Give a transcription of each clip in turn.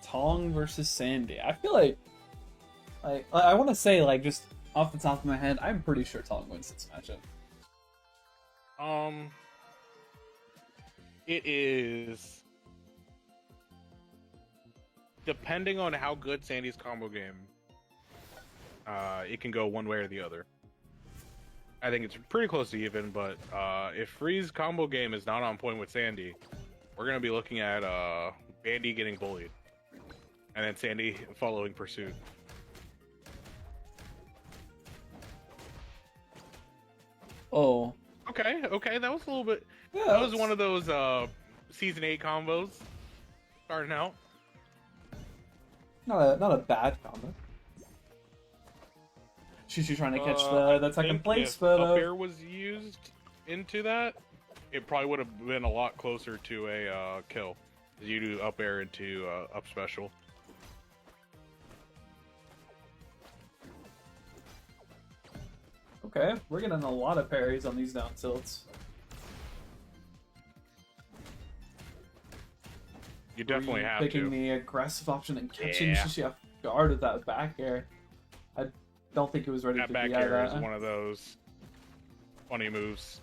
Tong versus Sandy. I feel like I want to say, like, just off the top of my head, I'm pretty sure Tong wins this matchup. It is depending on how good Sandy's combo game. It can go one way or the other. I think it's pretty close to even, but if Free's combo game is not on point with Sandy, we're gonna be looking at Bandy getting bullied, and then Sandy following pursuit. Oh. Okay, that was a little bit. Yeah, that was one of those season 8 combos starting out. Not a bad combo. She's trying to catch the second place, but up air was used into that, it probably would have been a lot closer to a kill. You do up air into up special. Okay, we're getting a lot of parries on these down tilts. You definitely have to. Picking the aggressive option and catching Shishi off guard with that back air. I don't think it was ready that to back DI air that. is one of those funny moves.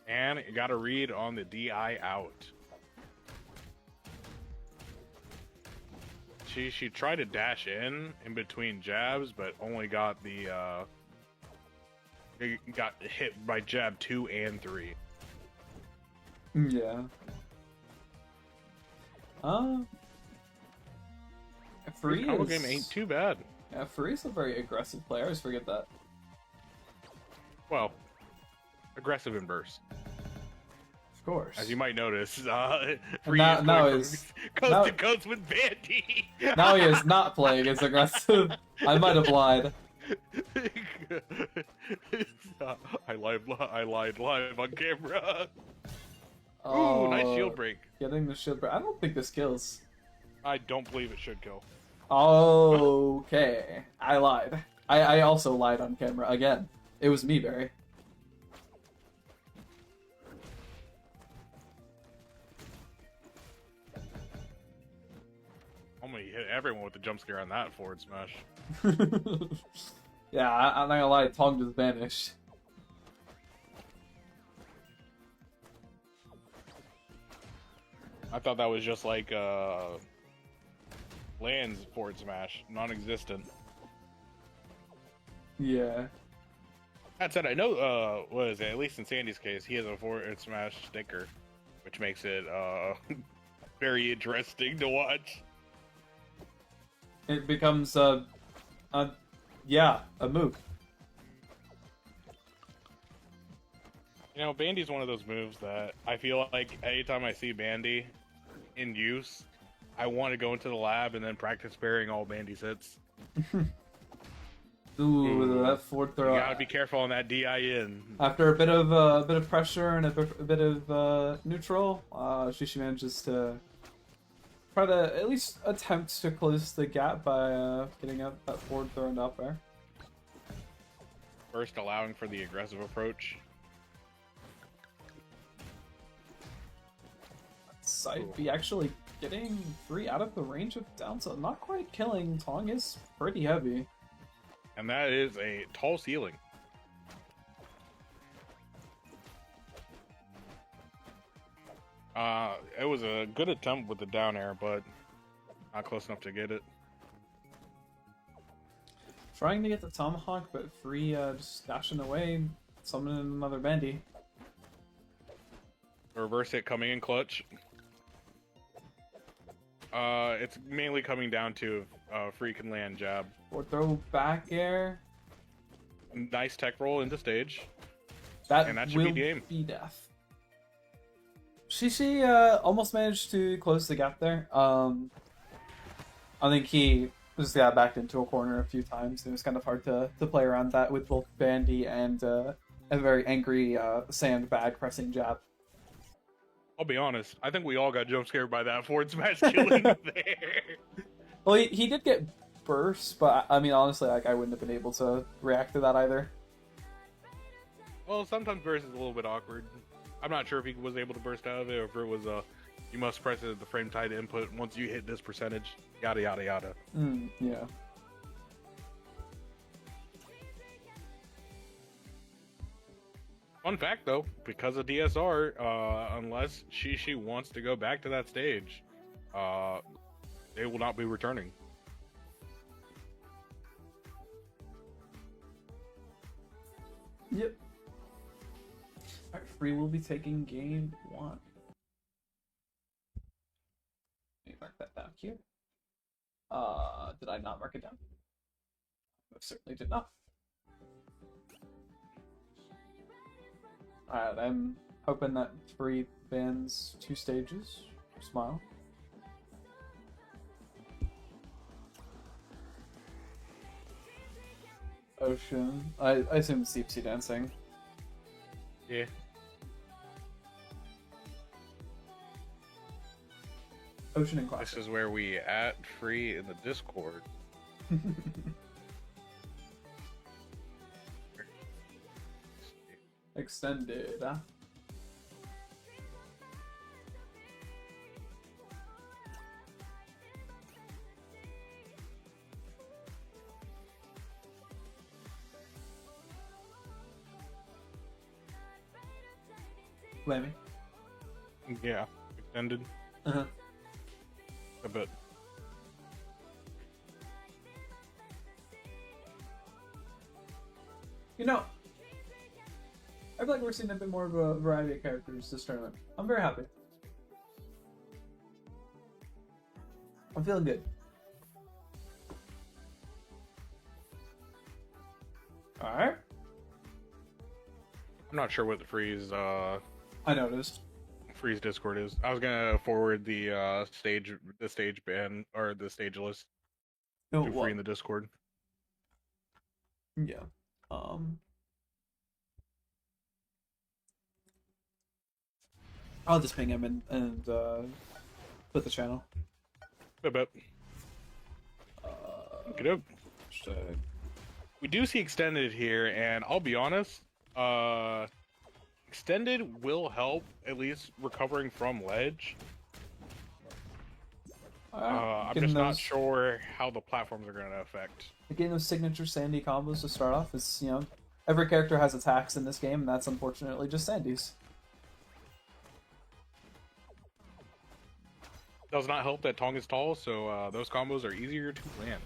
And you got to read on the DI out. She tried to dash in between jabs, but only got the got hit by jab 2 and 3. Yeah. Free combo game ain't too bad. Yeah, Free's a very aggressive player. I always forget that. Well, aggressive in burst. Of course. As you might notice, Free now, is now going is from now, coast to coast with Bandy. Now he is not playing as aggressive. I might have lied. I lied live on camera. Oh, ooh, nice shield break. Getting the shield break. I don't think this kills. I don't believe it should kill. Okay. I lied. I also lied on camera again. It was me, Barry. I'm gonna hit everyone with the jump scare on that forward smash. Yeah, I'm not gonna lie, Tong just vanished. I thought that was just like Land's forward smash, non-existent. Yeah. That said, I know, what is it? At least in Sandy's case, he has a forward smash sticker, which makes it very interesting to watch. It becomes a move. You know, Bandy's one of those moves that I feel like anytime I see Bandy in use, I want to go into the lab and then practice parrying all Bandy's hits. Ooh, that forward throw. You gotta be careful on that DI in. After a bit of pressure and a bit of neutral, Shishi manages to try to at least attempt to close the gap by getting up that forward throw and up there. First, allowing for the aggressive approach. Side B actually getting Free out of the range of down, so not quite killing. Tong is pretty heavy. And that is a tall ceiling. It was a good attempt with the down air, but not close enough to get it. Trying to get the tomahawk, but Free just dashing away, summoning another Bandy. Reverse hit coming in clutch. It's mainly coming down to Free can land jab. Or throw back air. Nice tech roll into stage. And that should will be game. Be death. Shishi almost managed to close the gap there. I think he just got backed into a corner a few times. It was kind of hard to play around that with both Bandy and a very angry sandbag pressing jab. I'll be honest, I think we all got jump scared by that forward smash killing there. Well, he did get burst, but I mean, honestly, like, I wouldn't have been able to react to that either. well, sometimes burst is a little bit awkward. I'm not sure if he was able to burst out of it, or if it was you must press it at the frame tied input once you hit this percentage. Yada yada yada. Yeah. Fun fact though, because of DSR, unless Shishi wants to go back to that stage, they will not be returning. Yep. Alright, Free will be taking game 1. Let me mark that down here. Did I not mark it down? I certainly did not. Alright, I'm hoping that Free bans 2 stages. Smile. Ocean. I assume it's deep sea dancing. Yeah. Ocean and classic. This is where we at Free in the Discord. Extended. Huh? Lemmy. Yeah, extended Uh-huh. a bit. You know, I feel like we're seeing a bit more of a variety of characters this tournament. I'm very happy. I'm feeling good. Alright. I'm not sure what the Freeze I noticed. Freeze Discord is. I was gonna forward the stage ban or the stage list No, to Free in the Discord. Yeah. I'll just ping him and put the channel. I bet. Get up. Hashtag. We do see extended here, and I'll be honest, extended will help at least recovering from ledge. I'm just not sure how the platforms are going to affect. Getting those signature Sandy combos to start off is, you know, every character has attacks in this game, and that's unfortunately just Sandy's. Does not help that Tong is tall, so those combos are easier to land.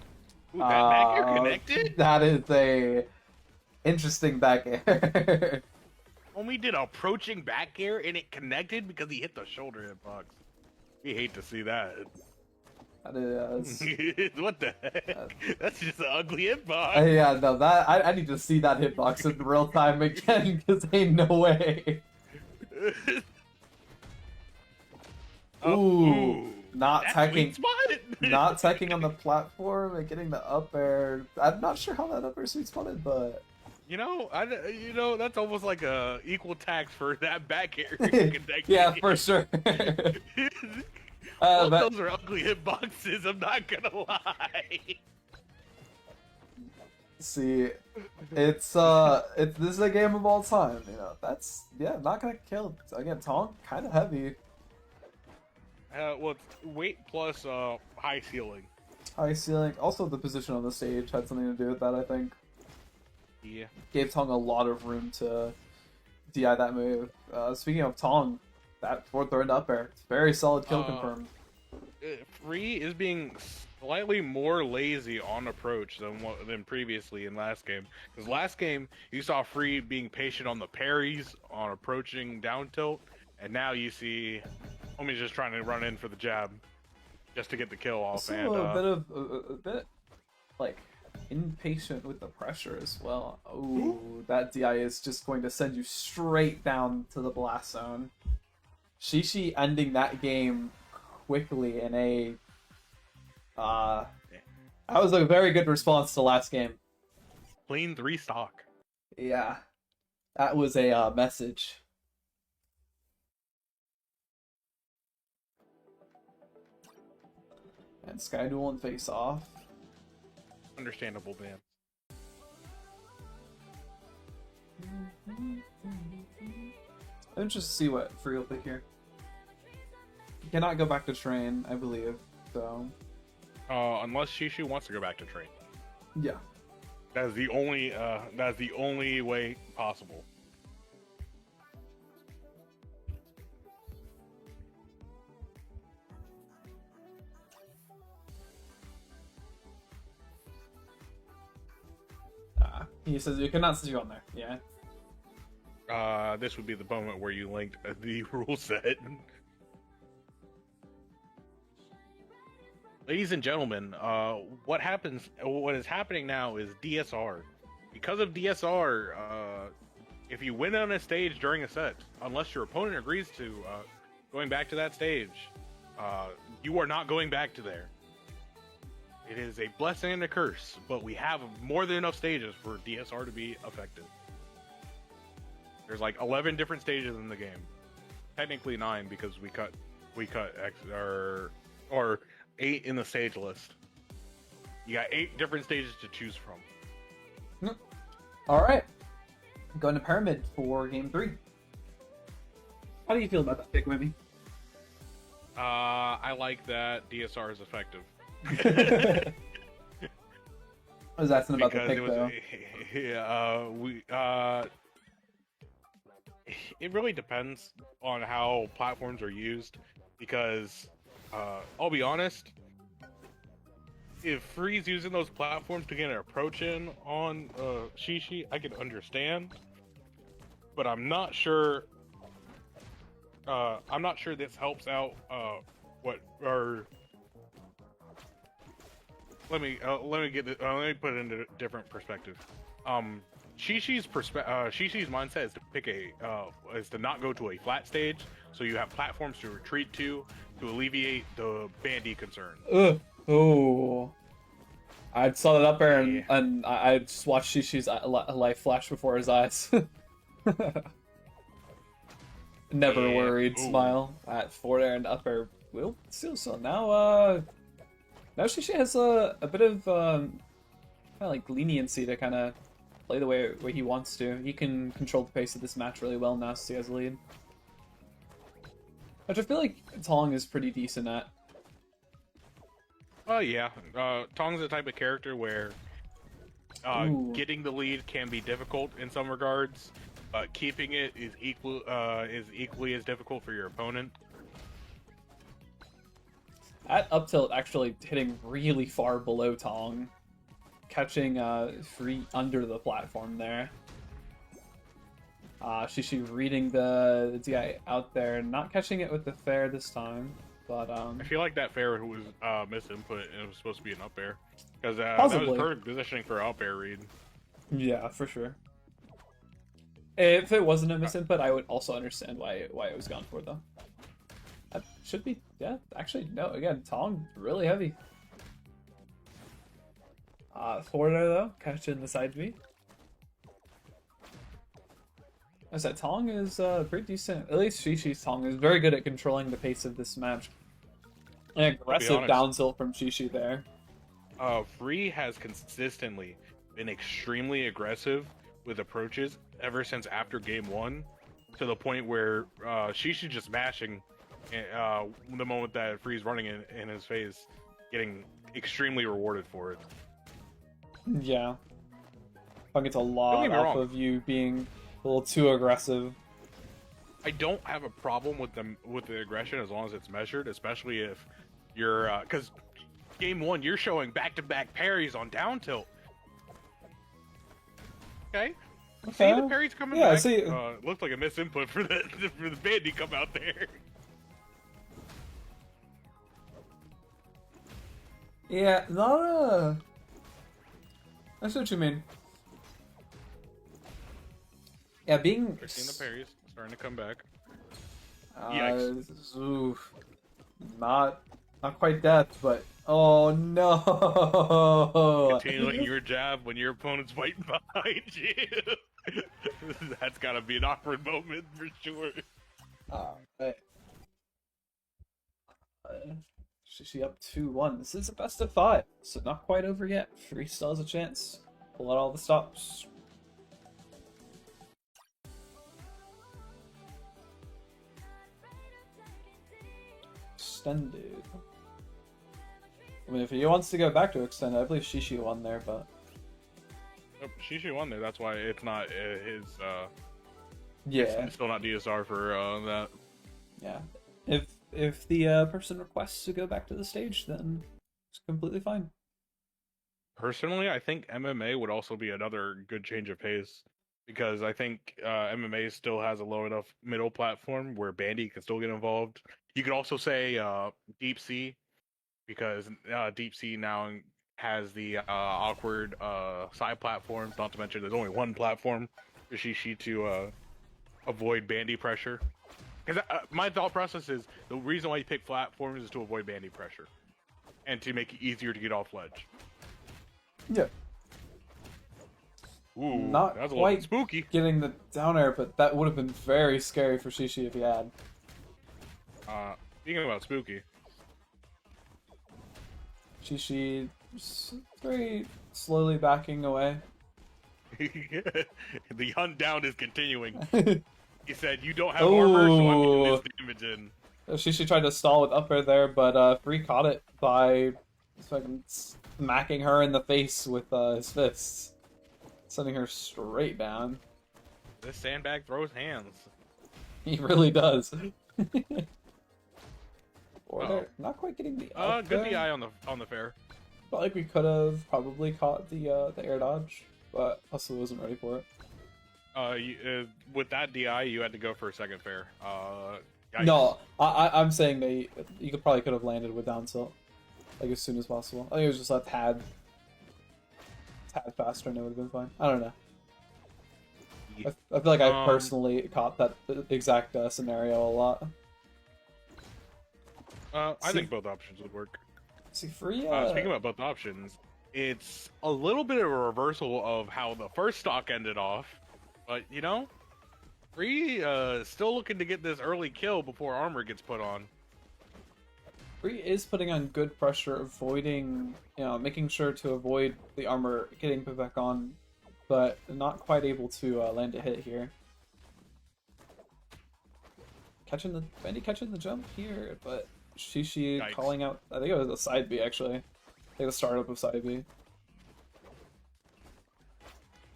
Ooh, that back air connected? That is a interesting back air. Only did approaching back air and it connected because he hit the shoulder hitbox. We hate to see that. That is... What the heck? That's just an ugly hitbox. Yeah, no, that I need to see that hitbox in real time again, because ain't no way. Ooh, not teching, not teching on the platform and getting the up air. I'm not sure how that up air sweet spotted, but you know, that's almost like a equal tax for that back air. Yeah, for sure. Those are ugly hitboxes. I'm not gonna lie. See, it's this is a game of all time. You know, that's not gonna kill. Again, Tong kind of heavy. Well, it's weight plus high ceiling. High ceiling. Also, the position on the stage had something to do with that, I think. Yeah. Gave Tong a lot of room to DI that move. Speaking of Tong, that forward throw into up air. Very solid kill confirmed. Free is being slightly more lazy on approach than previously in last game. Because last game, you saw Free being patient on the parries, on approaching down tilt, and now you see homie's just trying to run in for the jab just to get the kill off. Also and a bit like impatient with the pressure as well. Ooh, that DI is just going to send you straight down to the blast zone. Shishi ending that game quickly in a that was a very good response to last game. Clean 3 stock. Yeah, that was a message. And Sky Duel and Face Off. Understandable, man. Let's just see what Free will pick here. You cannot go back to train, I believe. So. Unless Shishu wants to go back to train. Yeah. That's the only way possible. He says you cannot see you on there. Yeah. This would be the moment where you linked the rule set. Ladies and gentlemen, what is happening now is DSR. Because of DSR, if you win on a stage during a set, unless your opponent agrees to going back to that stage, you are not going back to there. It is a blessing and a curse, but we have more than enough stages for DSR to be effective. There's like 11 different stages in the game. Technically 9 because we cut or 8 in the stage list. You got 8 different stages to choose from. All right, going to Pyramid for game 3. How do you feel about that pick, Wimmy? I like that DSR is effective. What is that something about the pick, though? It really depends on how platforms are used, because I'll be honest, if Free's using those platforms to get an approach in on Shishi, I can understand, but I'm not sure this helps out let me put it into a different perspective. Shishi's mindset is to pick is to not go to a flat stage, so you have platforms to retreat to alleviate the bandy concern. Oh, I saw that up there, and I just watched Shishi's life flash before his eyes. Never worried smile at forward air and up air. Will still so now Shishi has a bit of kind of like leniency to kind of play the way he wants to. He can control the pace of this match really well now since he has a lead, which I feel like Tong is pretty decent at. Yeah, Tong's the type of character where getting the lead can be difficult in some regards, but keeping it is equally as difficult for your opponent. At up tilt, actually hitting really far below Tong, catching Free under the platform there. Shishi reading the DI out there, not catching it with the fair this time, but I feel like that fair was misinput and it was supposed to be an up air, because that was perfect positioning for up air read. Yeah, for sure. If it wasn't a misinput, I would also understand why it was gone for, though. That should be, yeah, actually, no, again, Tong, really heavy. Forward air, though, catching the side B. I said, Tong is pretty decent. At least Shishi's Tong is very good at controlling the pace of this match. An aggressive down tilt from Shishi there. Free has consistently been extremely aggressive with approaches ever since after game 1, to the point where Shishi just mashing the moment that Free's running in his face, getting extremely rewarded for it. Yeah. I think it's a lot off of you being a little too aggressive. I don't have a problem with the aggression as long as it's measured, especially if you're because game 1 you're showing back-to-back parries on down tilt. Okay. See the parries coming back. See. Looked like a misinput for the bandy come out there. Yeah, not a. That's what you mean. Yeah, being. We're seeing the parries starting to come back. Oof. Not quite death, but oh no! Continuing your jab when your opponent's fighting behind you. That's gotta be an awkward moment for sure. Alright. Shishi up 2-1. This is a best of 5, so not quite over yet. Free still has a chance. Pull out all the stops. extended. I mean, if he wants to go back to extended, I believe Shishi won there, but Yep, Shishi won there. That's why it's not his. yeah, It's still not DSR for that. yeah. If the person requests to go back to the stage, then it's completely fine. Personally, I think MMA would also be another good change of pace because I think MMA still has a low enough middle platform where Bandy can still get involved. You could also say Deep Sea because Deep Sea now has the awkward side platforms. Not to mention, there's only one platform for Shishi to avoid Bandy pressure. Because my thought process is the reason why you pick platforms is to avoid Bandy pressure and to make it easier to get off ledge. Yeah. Ooh, Not that's a little quite bit spooky. getting the down air, but that would have been very scary for Shishi if he had. Speaking about spooky, Shishi very slowly backing away. the hunt down is continuing. He said, "You don't have armor, so I'm getting this damage in." Shishi tried to stall with up air there, but Free caught it by fucking smacking her in the face with his fists, sending her straight down. This sandbag throws hands. He really does. Uh-oh. Not quite getting the up Good there. DI on the fair. Felt like we could have probably caught the air dodge, but also wasn't ready for it. With that DI, you had to go for a second fair. Yikes. No, I'm saying you could have landed with down tilt, like as soon as possible. I think it was just a tad faster and it would have been fine. I don't know. I feel like I personally caught that exact scenario a lot. I think both options would work. See, Free. Speaking about both options, it's a little bit of a reversal of how the first stock ended off, but you know, Free still looking to get this early kill before armor gets put on. Free is putting on good pressure, avoiding, making sure to avoid the armor getting put back on, but not quite able to land a hit here. Bendy catching the jump here, but Shishi Yikes. calling out. I think it was a side B actually. I think the startup of side B.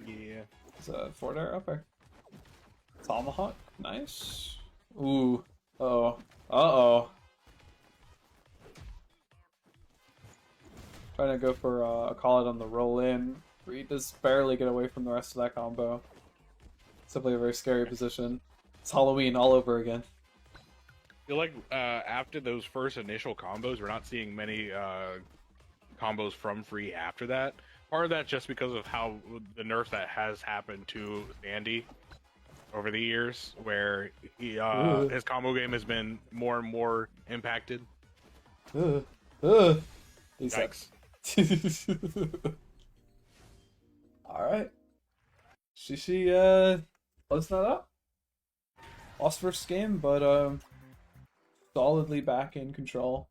Yeah. It's a forward air upper. Tomahawk, nice. Ooh, uh-oh. Trying to go for a call it on the roll in. Free does barely get away from the rest of that combo. Simply a very scary position. It's Halloween all over again. I feel like after those first initial combos, we're not seeing many combos from Free after that. Part of that just because of how the nerf that has happened to Sandy over the years, where his combo game has been more and more impacted. Yikes. Alright. Shishi, close that up. Lost first game, but solidly back in control.